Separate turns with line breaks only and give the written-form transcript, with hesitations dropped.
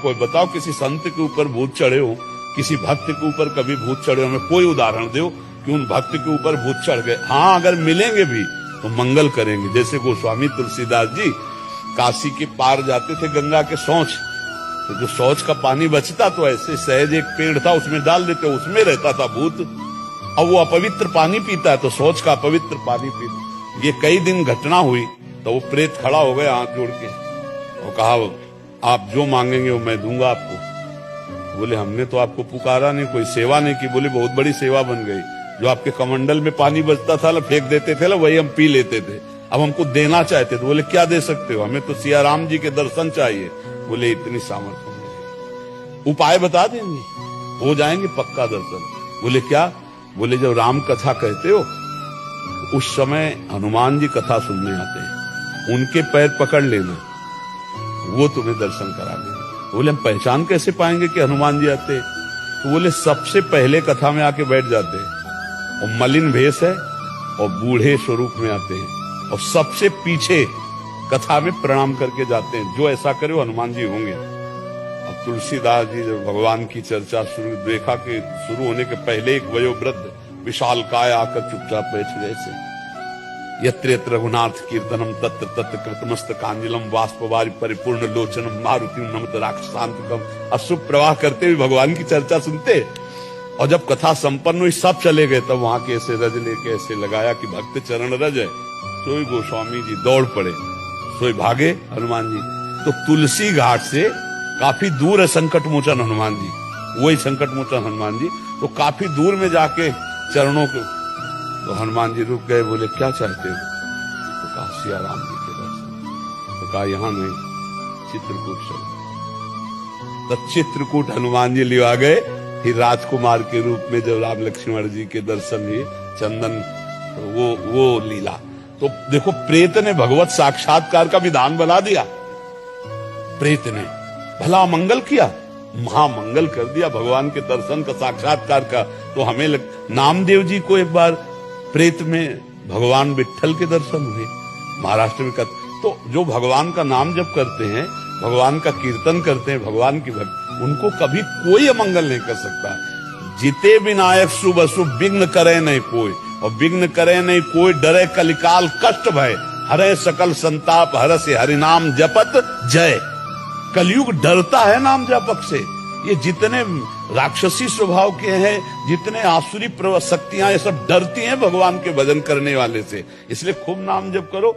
कोई बताओ किसी संत के ऊपर भूत चढ़े हो, किसी भक्त के ऊपर कभी भूत चढ़े हो, हमें कोई उदाहरण दो कि उन भक्त के ऊपर भूत चढ़ गए। हाँ, अगर मिलेंगे भी तो मंगल करेंगे। जैसे गोस्वामी तुलसीदास जी काशी के पार जाते थे गंगा के शौच, तो जो शौच का पानी बचता तो ऐसे सहज एक पेड़ था उसमें डाल देते, उसमें रहता था भूत। अब वो अपवित्र पानी पीता है तो शौच का अपवित्र पानी पीता। ये कई दिन घटना हुई तो वो प्रेत खड़ा हो गया हाथ जोड़ के और कहा आप जो मांगेंगे वो मैं दूंगा आपको। बोले हमने तो आपको पुकारा नहीं, कोई सेवा नहीं की। बोले बहुत बड़ी सेवा बन गई, जो आपके कमंडल में पानी बचता था ना, फेंक देते थे ना, वही हम पी लेते थे, अब हमको देना चाहते थे। बोले क्या दे सकते हो? हमें तो सिया राम जी के दर्शन चाहिए। बोले इतनी सामर्थ्य नहीं, उपाय बता देंगे, हो जाएंगे पक्का दर्शन। बोले क्या? बोले जब राम कथा कहते हो उस समय हनुमान जी कथा सुनने आते हैं, उनके पैर पकड़ लेना, वो तुम्हें दर्शन करा देंगे। बोले हम पहचान कैसे पाएंगे कि हनुमान जी आते? तो बोले सबसे पहले कथा में आके बैठ जाते हैं और मलिन भेष है और बूढ़े स्वरूप में आते हैं और सबसे पीछे कथा में प्रणाम करके जाते हैं। जो ऐसा करे वो हनुमान जी होंगे। अब तुलसीदास जी जब भगवान की चर्चा शुरू देखा कि शुरू होने के पहले एक वयोवृद्ध विशाल काय आकर चुपचाप बैठ गए से। यत्र यत्र रघुनाथ कीर्तनम तत्र तत्र कृतमस्तकांजलिम बाष्पवारि परिपूर्ण लोचनम मारुति नमत राक्षसांतकम। अशुभ प्रवाह करते हुए भगवान की चर्चा सुनते। और जब कथा संपन्न हुई सब चले गए तब वहां के ऐसे रज लेके ऐसे लगाया कि भक्त चरण रज है। सोई गोस्वामी जी दौड़ पड़े, सोई भागे हनुमान जी। तो तुलसी घाट से काफी दूर है संकट मोचन हनुमान जी, वही संकट मोचन हनुमान जी। तो काफी दूर में जाके चरणों को तो हनुमान जी रुक गए। बोले क्या चाहते हो? तो कहा सिया राम जी के दर्शन। तो कहा यहाँ नहीं, चित्रकूट चलो। तो चित्रकूट हनुमान जी लिवा गए। फिर राजकुमार के रूप में जब राम लक्ष्मण जी के दर्शन हुए, चंदन तो वो लीला। तो देखो प्रेत ने भगवत साक्षात्कार का विधान बना दिया। प्रेत ने भला मंगल किया, महामंगल कर दिया भगवान के दर्शन का, साक्षात्कार का। तो हमें नामदेव जी को एक बार प्रेत में भगवान विट्ठल के दर्शन हुए महाराष्ट्र में। तो जो भगवान का नाम जप करते हैं, भगवान का कीर्तन करते हैं, भगवान की भक्ति, उनको कभी कोई अमंगल नहीं कर सकता। जिते विनायक शुभ अशुभ विघ्न करे नहीं कोई, और विघ्न करे नहीं कोई, डरे कलिकाल कष्ट भय, हरे सकल संताप हरसे हरिनाम जपत जय। कलयुग डरता है नाम जपक से। ये जितने राक्षसी स्वभाव के हैं, जितने आसुरी शक्तियां, ये सब डरती हैं भगवान के भजन करने वाले से। इसलिए खूब नाम जप करो।